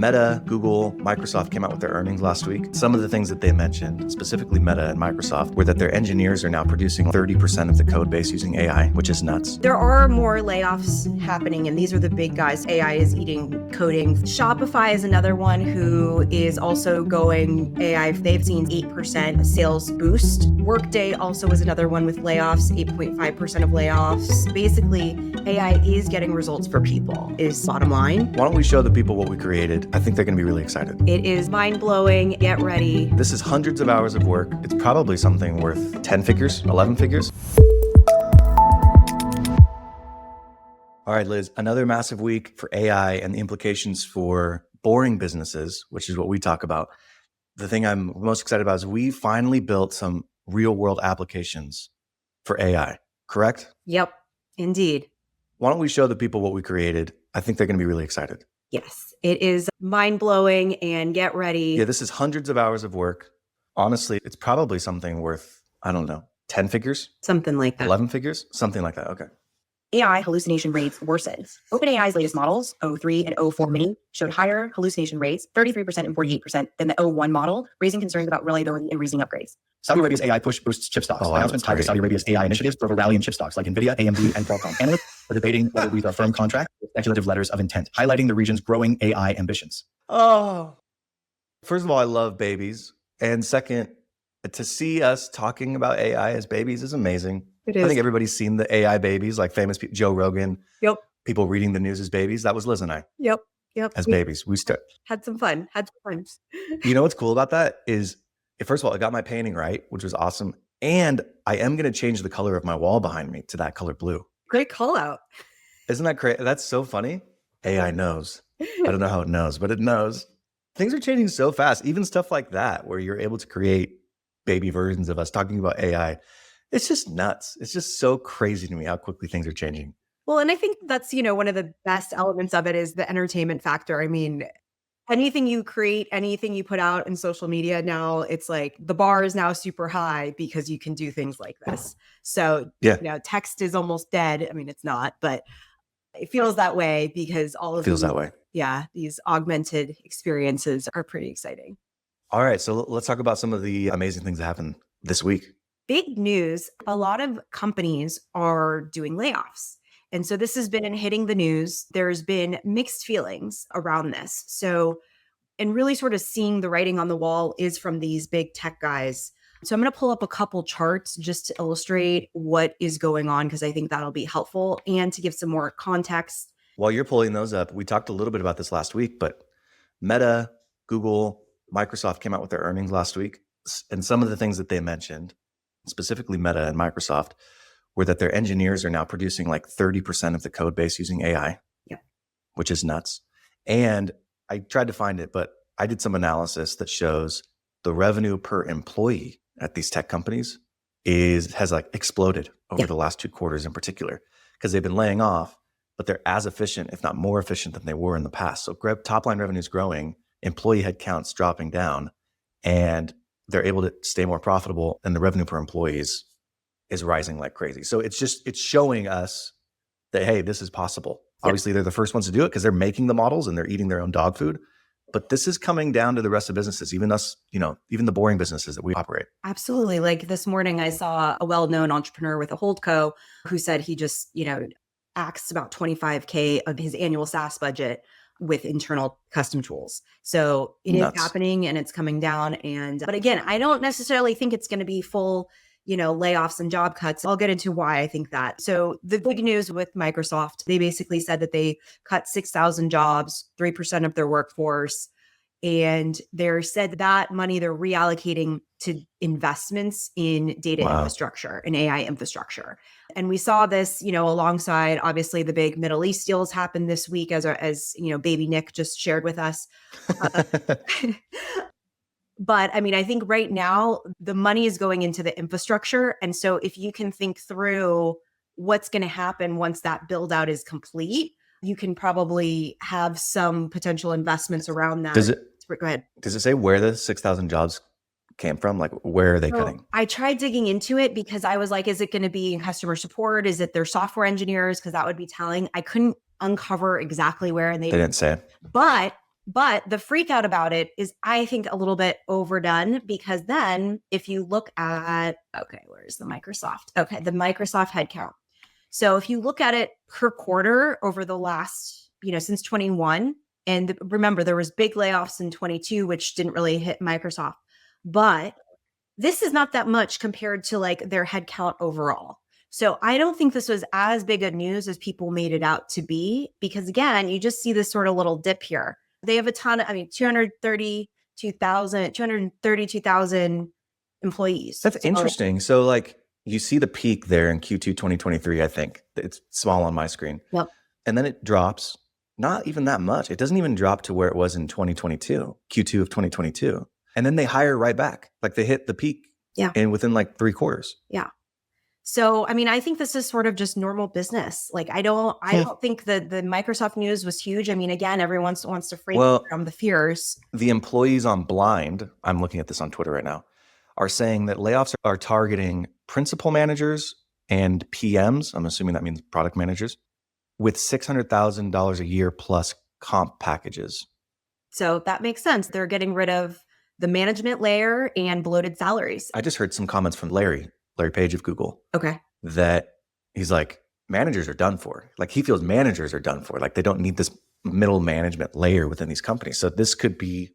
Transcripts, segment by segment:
Meta, Google, Microsoft came out with their earnings last week. Some of the things that they mentioned, specifically Meta and Microsoft, were that their engineers are now producing 30% of the code base using AI, which is nuts. There are more layoffs happening, and these are the big guys. AI is eating coding. Shopify is another one who is also going AI. They've seen 8% sales boost. Workday also is another one with layoffs, 8.5% of layoffs. Basically, AI is getting results for people, is bottom line. Why don't we show the people what we created? I think they're going to be really excited. It is mind-blowing. Get ready. This is hundreds of hours of work. It's probably something worth 10 figures, 11 figures. All right, Liz, another massive week for AI and the implications for boring businesses, which is what we talk about. The thing I'm most excited about is we finally built some real world applications for AI, correct? Yep, indeed. Why don't we show the people what we created? I think they're going to be really excited. Yes, it is mind-blowing, and get ready. Yeah, this is hundreds of hours of work. Honestly, it's probably something worth, I don't know, 10 figures? Something like that. 11 figures? Something like that. Okay. AI hallucination rates worsens. OpenAI's latest models, O3 and O4 mini, showed higher hallucination rates, 33% and 48%, than the O1 model, raising concerns about reliability and reasoning upgrades. Saudi Arabia's AI push boosts chip stocks. Announcements tied to Saudi Arabia's AI initiatives drove a rally in chip stocks like NVIDIA, AMD, and Qualcomm. Analysts are debating whether these are firm contracts or speculative letters of intent, highlighting the region's growing AI ambitions. Oh. First of all, I love babies. And second, to see us talking about AI as babies is amazing. It is. I think everybody's seen the AI babies, like famous people, Joe Rogan. Yep. People reading the news as babies. That was Liz and I Yep. as babies. We Had some fun. You know what's cool about that is, first of all, I got my painting right, which was awesome. And I am going to change the color of my wall behind me to that color blue. Great call out. Isn't that great? That's so funny. AI knows. I don't know how it knows, but it knows. Things are changing so fast. Even stuff like that, where you're able to create baby versions of us talking about AI. It's just nuts. It's just so crazy to me how quickly things are changing. Well, and I think that's, one of the best elements of it is the entertainment factor. I mean, anything you create, anything you put out in social media now, it's like the bar is now super high because you can do things like this. So, yeah. Text is almost dead. I mean, it's not, but it feels that way because all of feels that way. Yeah, these augmented experiences are pretty exciting. All right, so let's talk about some of the amazing things that happened this week. Big news, a lot of companies are doing layoffs. And so this has been hitting the news. There's been mixed feelings around this. So, and really sort of seeing the writing on the wall is from these big tech guys. So I'm going to pull up a couple charts just to illustrate what is going on, because I think that'll be helpful and to give some more context. While you're pulling those up, we talked a little bit about this last week, but Meta, Google, Microsoft came out with their earnings last week. And some of the things that they mentioned, specifically Meta and Microsoft, were that their engineers are now producing like 30% of the code base using AI, which is nuts. And I tried to find it, but I did some analysis that shows the revenue per employee at these tech companies has like exploded over the last 2 quarters in particular, because they've been laying off, but they're as efficient, if not more efficient than they were in the past. So top line revenue is growing, employee headcount's dropping down, and they're able to stay more profitable, and the revenue per employee is rising like crazy. So it's showing us that, hey, this is possible. Yep. Obviously, they're the first ones to do it because they're making the models and they're eating their own dog food. But this is coming down to the rest of businesses, even us, even the boring businesses that we operate. Absolutely. Like this morning, I saw a well-known entrepreneur with a holdco who said he just, axed about $25K of his annual SaaS budget with internal custom tools. So it is happening and it's coming down. But again, I don't necessarily think it's going to be full, layoffs and job cuts. I'll get into why I think that. So the big news with Microsoft, they basically said that they cut 6,000 jobs, 3% of their workforce. And they're said that money they're reallocating to investments in data infrastructure and AI infrastructure. And we saw this, alongside obviously the big Middle East deals happened this week, as baby Nick just shared with us. But I mean, I think right now the money is going into the infrastructure. And so if you can think through what's going to happen once that build out is complete, you can probably have some potential investments around that. Go ahead. Does it say where the 6,000 jobs came from? Like, where are they cutting? I tried digging into it because I was like, is it going to be in customer support? Is it their software engineers? Because that would be telling. I couldn't uncover exactly where. And they didn't say. But But the freak out about it is, I think, a little bit overdone, because then if you look at, okay, where's the Microsoft? Okay, the Microsoft headcount. So if you look at it per quarter over the last, since 21, and remember, there was big layoffs in 22, which didn't really hit Microsoft. But this is not that much compared to like their headcount overall. So I don't think this was as big a news as people made it out to be, because again, you just see this sort of little dip here. They have a ton of, 232,000 employees. That's interesting. So like you see the peak there in Q2 2023, I think. It's small on my screen. Yep. And then it drops, not even that much. It doesn't even drop to where it was in 2022, Q2 of 2022. And then they hire right back. Like they hit the peak within like 3 quarters. Yeah. So, I think this is sort of just normal business. Like, I don't think that the Microsoft news was huge. Again, everyone wants to frame from the fears. The employees on Blind, I'm looking at this on Twitter right now, are saying that layoffs are targeting principal managers and PMs. I'm assuming that means product managers with $600,000 a year plus comp packages. So that makes sense. They're getting rid of the management layer and bloated salaries. I just heard some comments from Larry Page of Google. Okay. That he's like, managers are done for. Like he feels managers are done for. Like they don't need this middle management layer within these companies. So this could be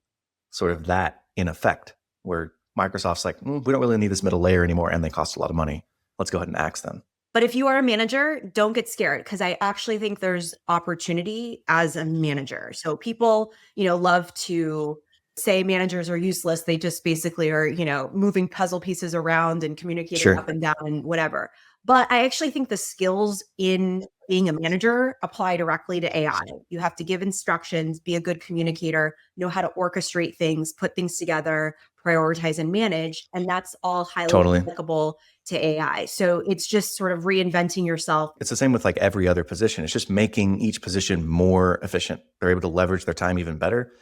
sort of that in effect, where Microsoft's like, we don't really need this middle layer anymore, and they cost a lot of money. Let's go ahead and axe them. But if you are a manager, don't get scared, because I actually think there's opportunity as a manager. So people, love to say managers are useless. They just basically are, moving puzzle pieces around and communicating up and down and whatever. But I actually think the skills in being a manager apply directly to AI. You have to give instructions, be a good communicator, know how to orchestrate things, put things together, prioritize and manage. And that's all highly applicable to AI. So it's just sort of reinventing yourself. It's the same with like every other position. It's just making each position more efficient. They're able to leverage their time even better.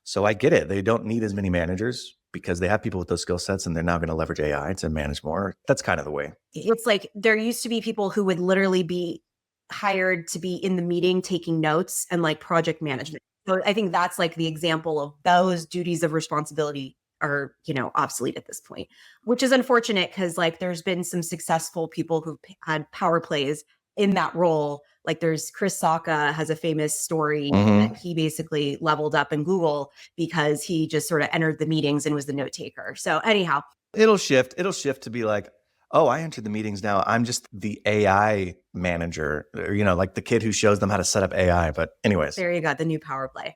So I get it. They don't need as many managers because they have people with those skill sets, and they're now going to leverage AI to manage more. That's kind of the way. It's like there used to be people who would literally be hired to be in the meeting taking notes and like project management. So I think that's like the example of those duties of responsibility are, obsolete at this point, which is unfortunate, because like there's been some successful people who've had power plays in that role. Like there's Chris Sacca has a famous story that he basically leveled up in Google because he just sort of entered the meetings and was the note taker. So anyhow, it'll shift to be like, oh, I entered the meetings now. I'm just the AI manager, or, like the kid who shows them how to set up AI. But anyways, there you go, the new power play.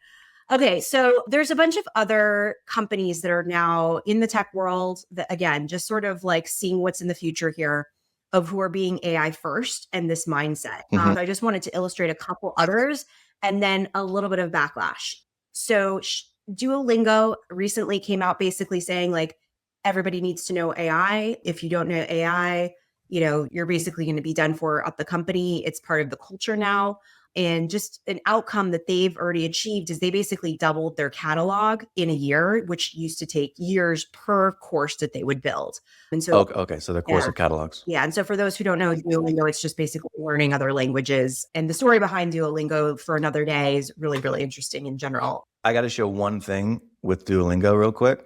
Okay, so there's a bunch of other companies that are now in the tech world that, again, just sort of like seeing what's in the future here, of who are being AI first and this mindset. I just wanted to illustrate a couple others and then a little bit of backlash. So Duolingo recently came out basically saying like, everybody needs to know AI. If you don't know AI, you're basically going to be done for at the company. It's part of the culture now. And just an outcome that they've already achieved is they basically doubled their catalog in a year, which used to take years per course that they would build. And so, okay, so the course of catalogs. Yeah. And so for those who don't know Duolingo, it's just basically learning other languages. And the story behind Duolingo for another day is really, really interesting in general. I got to show one thing with Duolingo real quick.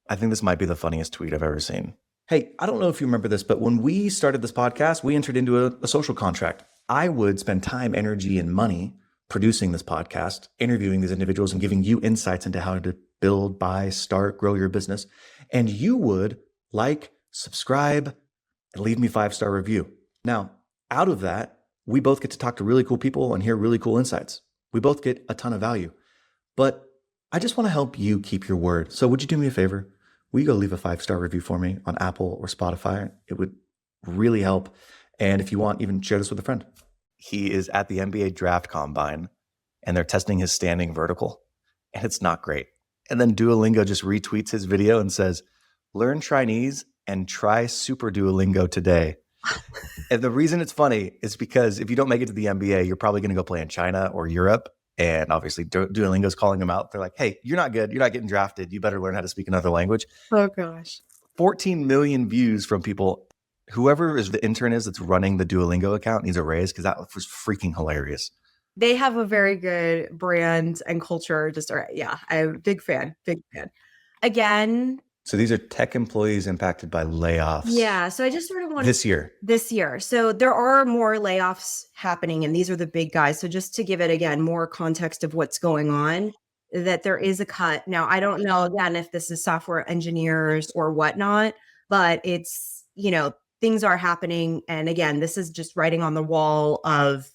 I think this might be the funniest tweet I've ever seen. Hey, I don't know if you remember this, but when we started this podcast, we entered into a social contract. I would spend time, energy, and money producing this podcast, interviewing these individuals, and giving you insights into how to build, buy, start, grow your business. And you would like, subscribe, and leave me 5-star review. Now, out of that, we both get to talk to really cool people and hear really cool insights. We both get a ton of value. But I just want to help you keep your word. So would you do me a favor? Will you go leave a 5-star review for me on Apple or Spotify? It would really help. And if you want, even share this with a friend. He is at the NBA draft combine and they're testing his standing vertical, and it's not great. And then Duolingo just retweets his video and says, learn Chinese and try Super Duolingo today. And the reason it's funny is because if you don't make it to the NBA, you're probably going to go play in China or Europe. And obviously Duolingo's calling him out. They're like, hey, you're not good. You're not getting drafted. You better learn how to speak another language. Oh, gosh. 14 million views from people. Whoever is the intern is that's running the Duolingo account needs a raise, because that was freaking hilarious. They have a very good brand and culture. I'm a big fan. Again, So these are tech employees impacted by layoffs. yeah. So I just sort of want this year. So there are more layoffs happening, and these are the big guys. So just to give it again more context of what's going on, that there is a cut. Now, I don't know again if this is software engineers or whatnot, but it's, things are happening. And again, this is just writing on the wall of,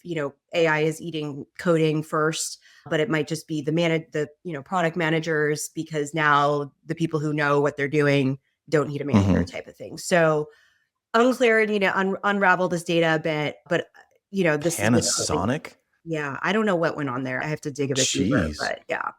AI is eating coding first, but it might just be the product managers, because now the people who know what they're doing don't need a manager type of thing. So unclear, unravel this data a bit, but this Panasonic? Yeah, I don't know what went on there. I have to dig a bit deeper, but yeah.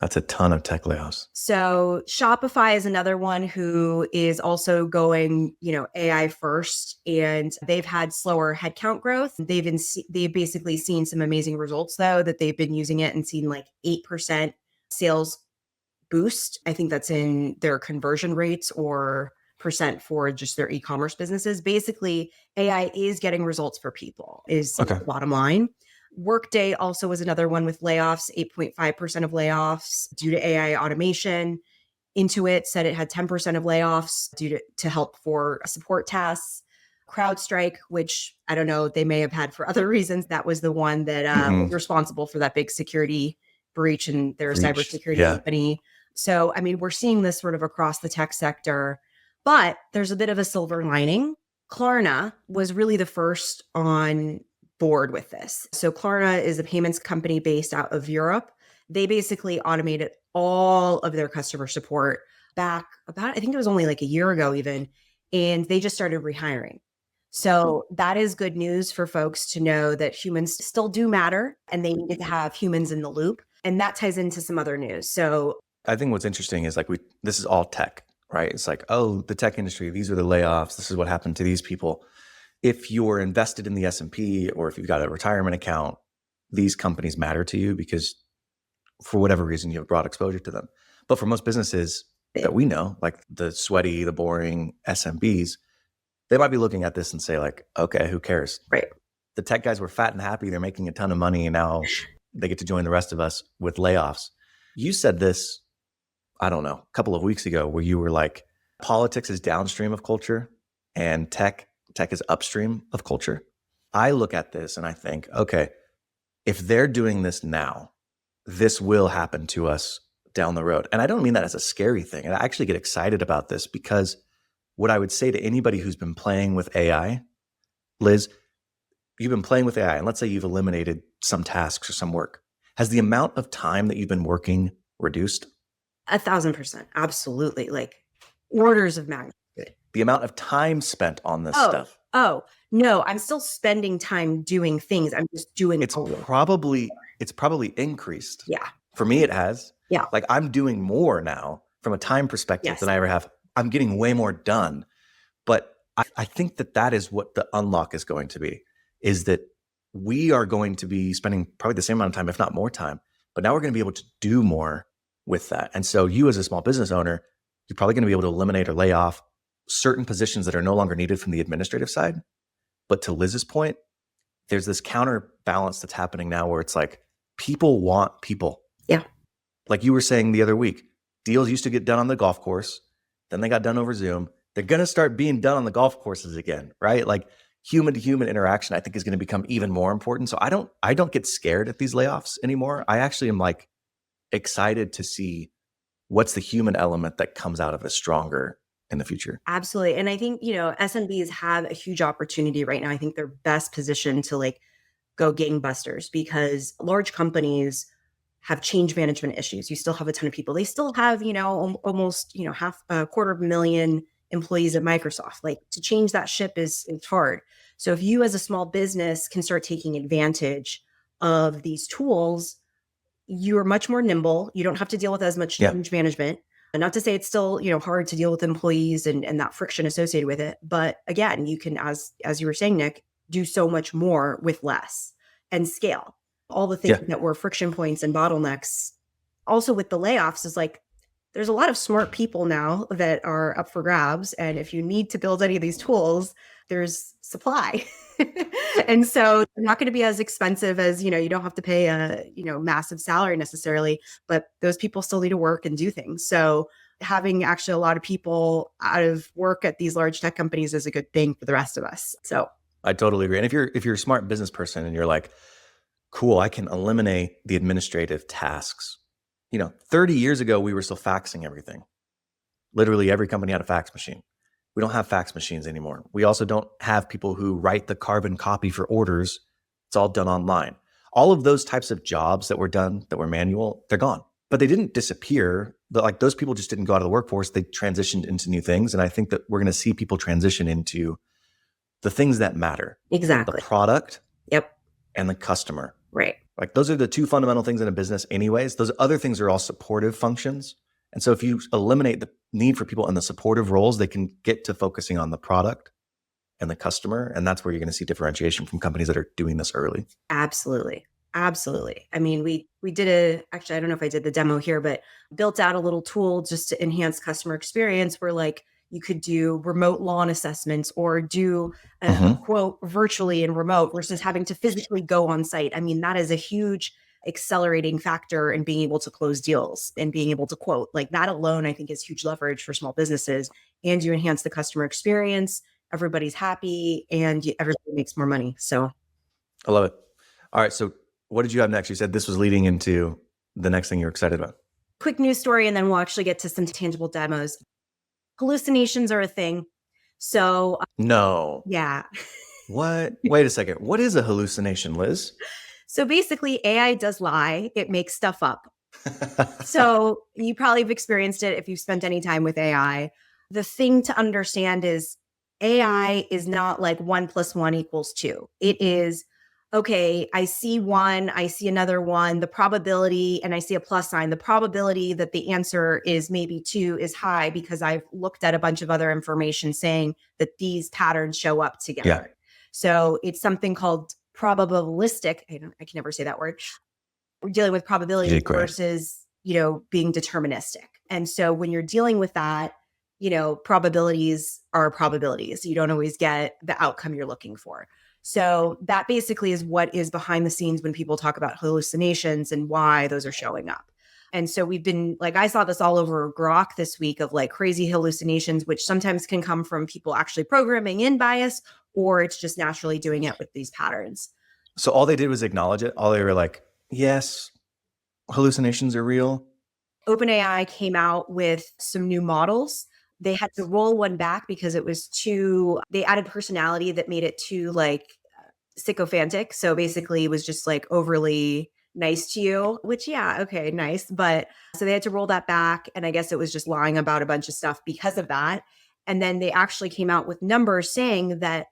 That's a ton of tech layoffs. So Shopify is another one who is also going, AI first, and they've had slower headcount growth. They've basically seen some amazing results though, that they've been using it and seen like 8% sales boost. I think that's in their conversion rates or percent for just their e-commerce businesses. Basically, AI is getting results for people is the bottom line. Workday also was another one with layoffs, 8.5% of layoffs due to AI automation. Intuit said it had 10% of layoffs due to help for support tasks. CrowdStrike, which I don't know, they may have had for other reasons. That was the one that was responsible for that big security breach in their cybersecurity company. So, I mean, we're seeing this sort of across the tech sector, but there's a bit of a silver lining. Klarna was really the first on board with this. So Klarna is a payments company based out of Europe. They basically automated all of their customer support back about, I think it was only like a year ago even, and they just started rehiring. So that is good news for folks to know that humans still do matter and they need to have humans in the loop. And that ties into some other news. So I think what's interesting is this is all tech, right? It's like, oh, the tech industry, these are the layoffs. This is what happened to these people. If you're invested in the S&P or if you've got a retirement account, these companies matter to you because for whatever reason, you have broad exposure to them. But for most businesses that we know, like the sweaty, the boring SMBs, they might be looking at this and say like, okay, who cares? Right. The tech guys were fat and happy. They're making a ton of money. And now they get to join the rest of us with layoffs. You said this, I don't know, a couple of weeks ago where you were like, politics is downstream of culture and tech is upstream of culture. I look at this and I think, okay, if they're doing this now, this will happen to us down the road. And I don't mean that as a scary thing. I actually get excited about this because what I would say to anybody who's been playing with AI, Liz, you've been playing with AI and let's say you've eliminated some tasks or some work. Has the amount of time that you've been working reduced? 1,000%. Absolutely. Like orders of magnitude. The amount of time spent on this stuff. Oh, no, I'm still spending time doing things. I'm just doing it's probably increased. Yeah. For me, it has. Yeah. Like I'm doing more now from a time perspective than I ever have. I'm getting way more done. But I think that is what the unlock is going to be, is that we are going to be spending probably the same amount of time, if not more time. But now we're going to be able to do more with that. And so you as a small business owner, you're probably going to be able to eliminate or lay off certain positions that are no longer needed from the administrative side. But to Liz's point, there's this counterbalance that's happening now where it's like people want people. Yeah. Like you were saying the other week, deals used to get done on the golf course. Then they got done over Zoom. They're going to start being done on the golf courses again, right? Like human to human interaction, I think is going to become even more important. So I don't get scared at these layoffs anymore. I actually am like excited to see what's the human element that comes out of it stronger in the future. Absolutely. And I think, SMBs have a huge opportunity right now. I think they're best positioned to like go gangbusters because large companies have change management issues. You still have a ton of people. They still have, almost, half a 250,000 employees at Microsoft. Like to change that ship is hard. So if you as a small business can start taking advantage of these tools, you're much more nimble. You don't have to deal with as much change management. And not to say it's still, hard to deal with employees and that friction associated with it. But again, you can, as you were saying, Nick, do so much more with less and scale. All the things that were friction points and bottlenecks. Also with the layoffs is like, there's a lot of smart people now that are up for grabs. And if you need to build any of these tools, there's supply. And so they're not going to be as expensive as, you don't have to pay a, massive salary necessarily, but those people still need to work and do things. So having actually a lot of people out of work at these large tech companies is a good thing for the rest of us. So I totally agree. And if you're a smart business person and you're like, cool, I can eliminate the administrative tasks. 30 years ago, we were still faxing everything. Literally every company had a fax machine. We don't have fax machines anymore. We also don't have people who write the carbon copy for orders. It's all done online. All of those types of jobs that were done, that were manual, they're gone. But they didn't disappear. Those people just didn't go out of the workforce. They transitioned into new things. And I think that we're going to see people transition into the things that matter. exactly. The product Yep. and the customer. Right. Those are the two fundamental things in a business anyways. Those other things are all supportive functions. And so if you eliminate the need for people in the supportive roles, they can get to focusing on the product and the customer. And that's where you're going to see differentiation from companies that are doing this early. Absolutely. Absolutely. I mean, we did actually, I don't know if I did the demo here, but built out a little tool just to enhance customer experience where you could do remote lawn assessments or do a quote virtually and remote versus having to physically go on site. I mean, that is a huge accelerating factor in being able to close deals and being able to quote. That alone, I think, is huge leverage for small businesses. And you enhance the customer experience. Everybody's happy and everybody makes more money. So I love it. All right. So what did you have next? You said this was leading into the next thing you're excited about. quick news story, and then we'll actually get to some tangible demos. Hallucinations are a thing. So No. yeah. What? Wait a second. What is a hallucination, Liz? So basically AI does lie. It makes stuff up. So you probably have experienced it if you've spent any time with AI. The thing to understand is AI is not like 1 + 1 = 2. It is, okay, I see one, I see another one, the probability, and I see a plus sign. The probability that the answer is maybe 2 is high because I've looked at a bunch of other information saying that these patterns show up together. Yeah. So it's something called probabilistic. I can never say that word. We're dealing with probability versus, being deterministic. And so when you're dealing with that, probabilities are probabilities. You don't always get the outcome you're looking for. So that basically is what is behind the scenes when people talk about hallucinations and why those are showing up. And so we've been I saw this all over Grok this week of crazy hallucinations, which sometimes can come from people actually programming in bias, or it's just naturally doing it with these patterns. So all they did was acknowledge it. All they were like, yes, hallucinations are real. OpenAI came out with some new models. They had to roll one back because it was they added personality that made it too sycophantic. So basically it was just overly nice to you, which, yeah, okay, nice. But so they had to roll that back. And I guess it was just lying about a bunch of stuff because of that. And then they actually came out with numbers saying that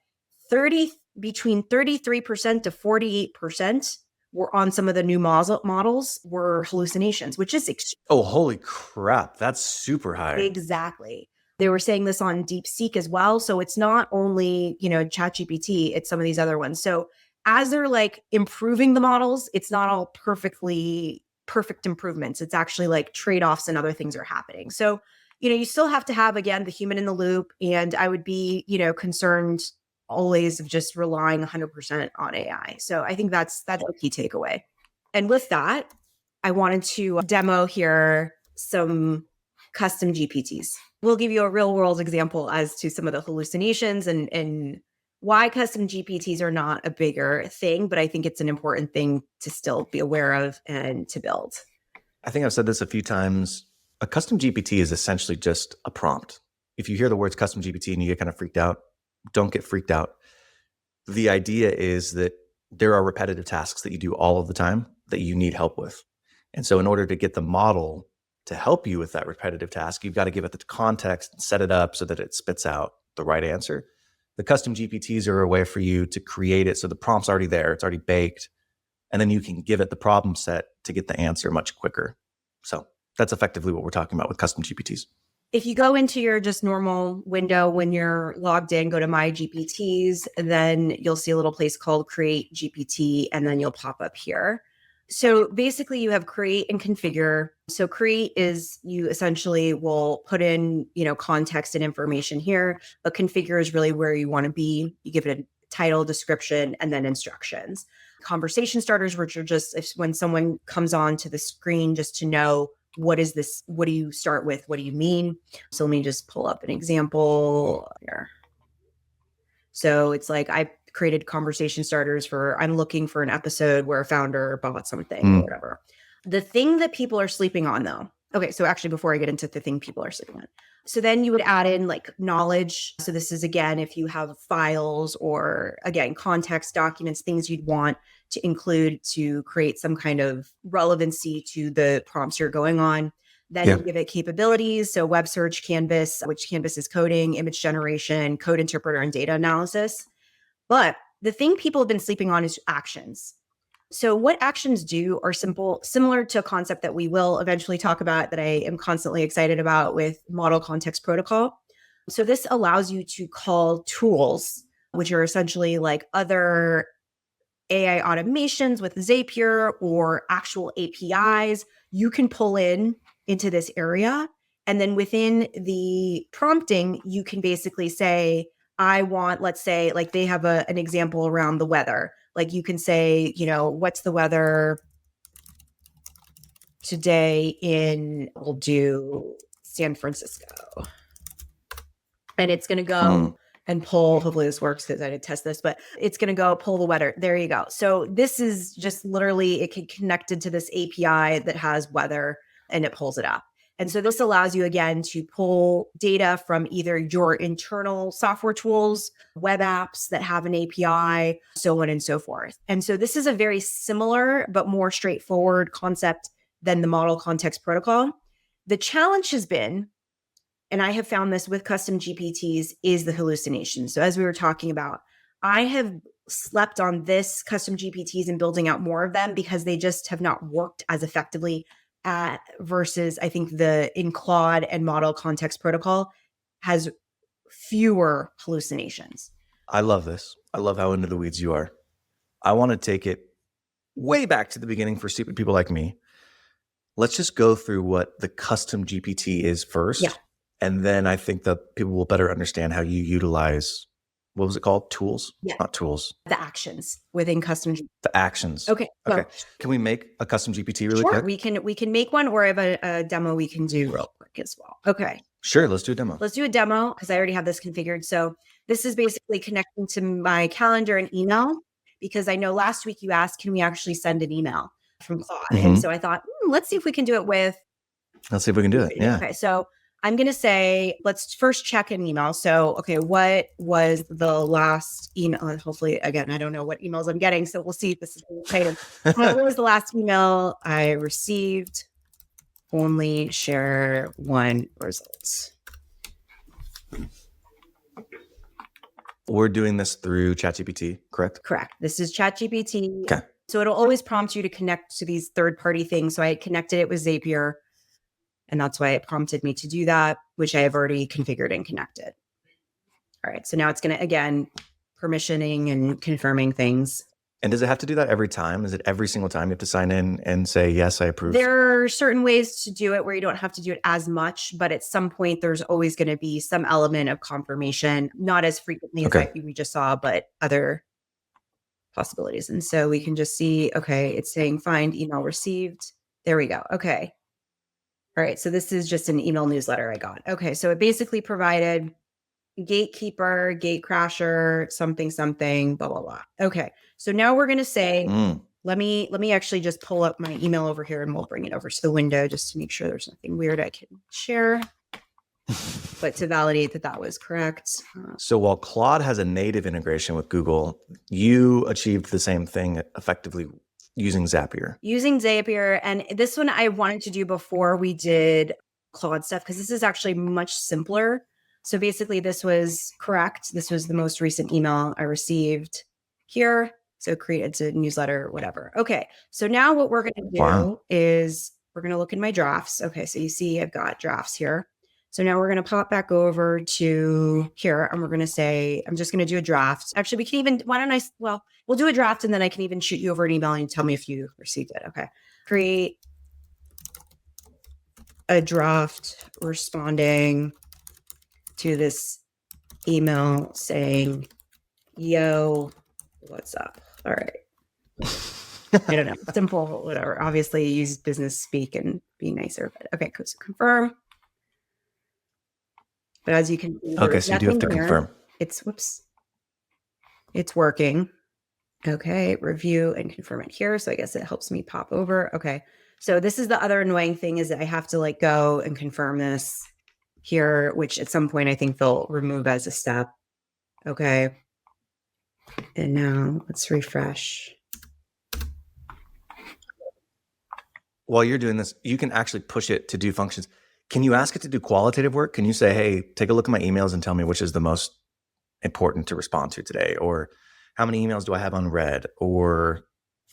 between 33% to 48% were on some of the new models were hallucinations, which is Oh, holy crap. That's super high. Exactly. They were saying this on DeepSeek as well. So it's not only, ChatGPT, it's some of these other ones. So as they're improving the models, it's not all perfect improvements. It's actually trade-offs and other things are happening. So, you still have to have, again, the human in the loop. And I would be, concerned always of just relying 100% on AI. So I think that's a key takeaway. And with that, I wanted to demo here some custom GPTs. We'll give you a real world example as to some of the hallucinations and why custom GPTs are not a bigger thing, but I think it's an important thing to still be aware of and to build. I think I've said this a few times. A custom GPT is essentially just a prompt. If you hear the words custom GPT and you get kind of freaked out, don't get freaked out. The idea is that there are repetitive tasks that you do all of the time that you need help with. And so in order to get the model to help you with that repetitive task, you've got to give it the context and set it up so that it spits out the right answer. The custom GPTs are a way for you to create it so the prompt's already there, it's already baked, and then you can give it the problem set to get the answer much quicker. So that's effectively what we're talking about with custom GPTs. If you go into your just normal window when you're logged in, go to My GPTs, and then you'll see a little place called Create GPT, and then you'll pop up here. So basically you have create and configure. So create is you essentially will put in, context and information here, but configure is really where you want to be. You give it a title, description, and then instructions. Conversation starters, which are just when someone comes on to the screen just to know what is this, what do you start with? What do you mean? So let me just pull up an example here. So it's like I created conversation starters for I'm looking for an episode where a founder bought something or whatever. The thing that people are sleeping on though. Okay, so actually before I get into the thing people are sleeping on. So then you would add in like knowledge. So this is again, if you have files or again, context documents, things you'd want to include to create some kind of relevancy to the prompts you're going on. Then you give it capabilities. So web search, Canvas, which Canvas is coding, image generation, code interpreter, and data analysis. But the thing people have been sleeping on is actions. So what actions do are similar to a concept that we will eventually talk about that I am constantly excited about with Model Context Protocol. So this allows you to call tools, which are essentially like other AI automations with Zapier or actual APIs. You can pull into this area. And then within the prompting, you can basically say, I want, let's say, like they have an example around the weather. Like you can say, what's the weather today we'll do San Francisco. And it's going to go and pull, hopefully this works because I didn't test this, but it's going to go pull the weather. There you go. So this is just literally, it can connected to this API that has weather and it pulls it up. And so this allows you again to pull data from either your internal software tools, web apps that have an API, so on and so forth. And so this is a very similar but more straightforward concept than the Model Context Protocol. The challenge has been, and I have found this with custom GPTs, is the hallucination. So as we were talking about, I have slept on this custom GPTs and building out more of them because they just have not worked as effectively versus I think in Claude and Model Context Protocol has fewer hallucinations. I love this. I love how into the weeds you are. I want to take it way back to the beginning for stupid people like me. Let's just go through what the custom GPT is first. Yeah. And then I think that people will better understand how you utilize, what was it called? Tools? Yeah. Not tools. The actions within custom GPT. The actions. Okay. Okay. Can we make a custom GPT really quick? We can make one, or I have a demo we can do real quick as well. Okay. Sure. Let's do a demo. Let's do a demo because I already have this configured. So this is basically connecting to my calendar and email because I know last week you asked, can we actually send an email from Claude? And so I thought, let's see if we can do it with. Let's see if we can do it. Yeah. Okay. So I'm going to say, let's first check an email. So, okay, what was the last email? Hopefully, again, I don't know what emails I'm getting. So we'll see if this is exciting. What was the last email I received? Only share one result. We're doing this through ChatGPT, correct? Correct. This is ChatGPT. Okay. So it'll always prompt you to connect to these third-party things. So I connected it with Zapier. And that's why it prompted me to do that, which I have already configured and connected. All right. So now it's going to, again, permissioning and confirming things. And does it have to do that every time? Is it every single time you have to sign in and say, yes, I approve? There are certain ways to do it where you don't have to do it as much, but at some point, there's always going to be some element of confirmation, not as frequently as like we just saw, but other possibilities. And so we can just see, okay, it's saying find email received. There we go. Okay. All right, so this is just an email newsletter I got. Okay, so it basically provided gatekeeper, gate crasher, something, blah, blah, blah. Okay, so now we're going to say, let me actually just pull up my email over here and we'll bring it over to the window just to make sure there's nothing weird I can share, but to validate that was correct. So while Claude has a native integration with Google, you achieved the same thing effectively using Zapier. Using Zapier. And this one I wanted to do before we did Claude stuff because this is actually much simpler. So basically this was correct. This was the most recent email I received here. So it's a newsletter, whatever. Okay. So now what we're going to do is we're going to look in my drafts. Okay. So you see I've got drafts here. So now we're going to pop back over to here and we're going to say, I'm just going to do a draft. Actually, we can even, we'll do a draft and then I can even shoot you over an email and you tell me if you received it. Okay. Create a draft responding to this email saying, yo, what's up? All right. I don't know. Simple, whatever. Obviously, use business speak and be nicer. But okay, so confirm. But as you can see, Okay, so you do have to confirm. It's working. Okay, review and confirm it here. So I guess it helps me pop over. Okay. So this is the other annoying thing is that I have to like go and confirm this here, which at some point I think they'll remove as a step. Okay. And now let's refresh. While you're doing this, you can actually push it to do functions. Can you ask it to do qualitative work? Can you say, hey, take a look at my emails and tell me which is the most important to respond to today? Or how many emails do I have unread? Or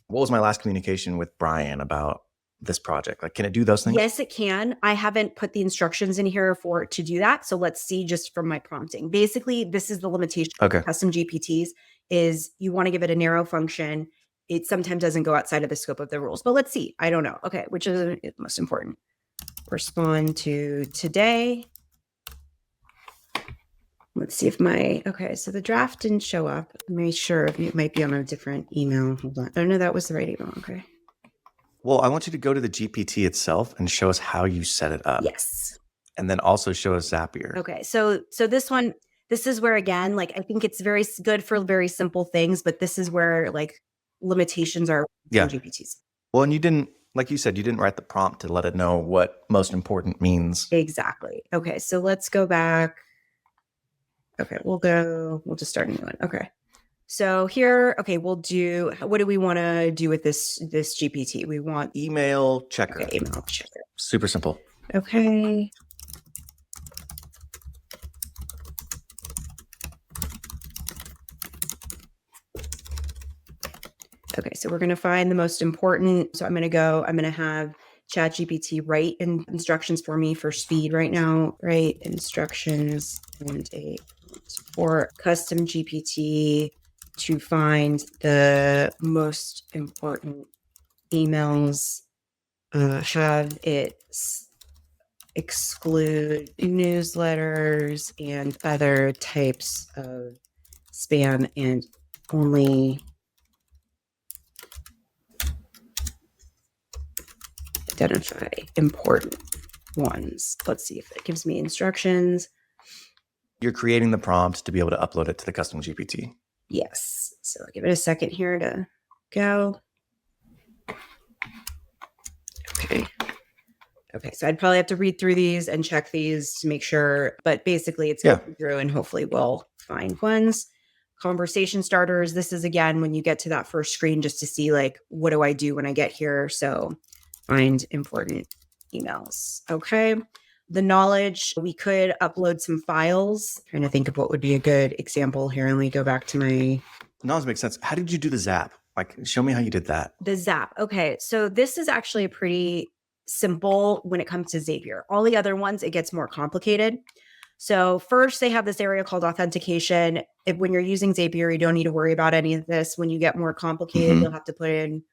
what was my last communication with Brian about this project? Like, can it do those things? Yes, it can. I haven't put the instructions in here for it to do that. So let's see just from my prompting. Basically, this is the limitation of custom GPTs is you want to give it a narrow function. It sometimes doesn't go outside of the scope of the rules, but let's see. I don't know. Okay. Which is the most important? Respond to today. Let's see if okay. So the draft didn't show up. Make sure it might be on a different email. Hold on. Oh no, that was the right email. Okay. Well, I want you to go to the GPT itself and show us how you set it up. Yes. And then also show us Zapier. Okay. So this is where, again, like, I think it's very good for very simple things, but this is where like limitations are in GPTs. Well, and you didn't, like you said, you didn't write the prompt to let it know what most important means. Exactly. Okay. So let's go back. Okay. We'll just start a new one. Okay. So here, okay, what do we want to do with this GPT? We want email checker. Okay, email checker. Super simple. Okay. Okay, so we're going to find the most important. So I'm going to have ChatGPT write instructions for me for speed right now. Write instructions and for custom GPT to find the most important emails, have it exclude newsletters and other types of spam and only identify important ones. Let's see if it gives me instructions. You're creating the prompt to be able to upload it to the custom GPT. Yes. So I'll give it a second here to go. Okay. Okay. So I'd probably have to read through these and check these to make sure, but basically it's going through and hopefully we'll find ones. Conversation starters. This is again, when you get to that first screen, just to see like, what do I do when I get here? So find important emails. Okay. The knowledge, we could upload some files. Trying to think of what would be a good example here. Let me go back to my... Knowledge makes sense. How did you do the Zap? Like, show me how you did that. The Zap. Okay. So this is actually a pretty simple when it comes to Zapier. All the other ones, it gets more complicated. So first they have this area called authentication. When you're using Zapier, you don't need to worry about any of this. When you get more complicated, you'll have to put in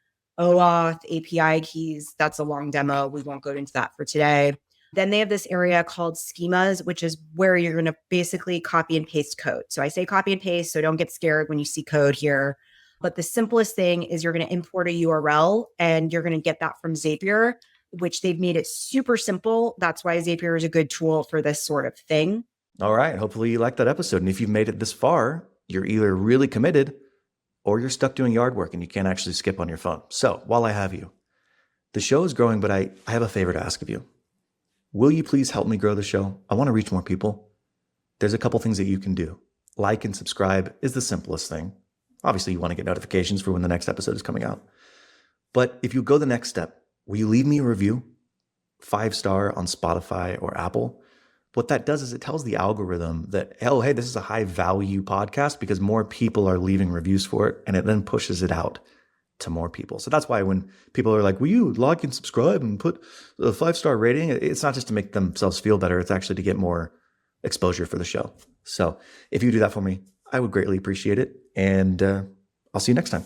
OAuth, API keys. That's a long demo. We won't go into that for today. Then they have this area called schemas, which is where you're going to basically copy and paste code. So I say copy and paste, so don't get scared when you see code here. But the simplest thing is you're going to import a URL and you're going to get that from Zapier, which they've made it super simple. That's why Zapier is a good tool for this sort of thing. All right. Hopefully you liked that episode. And if you've made it this far, you're either really committed or you're stuck doing yard work and you can't actually skip on your phone. So while I have you, the show is growing, but I have a favor to ask of you. Will you please help me grow the show? I want to reach more people. There's a couple things that you can do. Like and subscribe is the simplest thing. Obviously, you want to get notifications for when the next episode is coming out. But if you go the next step, will you leave me a review? 5-star on Spotify or Apple. What that does is it tells the algorithm that, oh, hey, this is a high value podcast because more people are leaving reviews for it. And it then pushes it out to more people. So that's why when people are like, will you like and subscribe and put a 5-star rating? It's not just to make themselves feel better. It's actually to get more exposure for the show. So if you do that for me, I would greatly appreciate it. And I'll see you next time.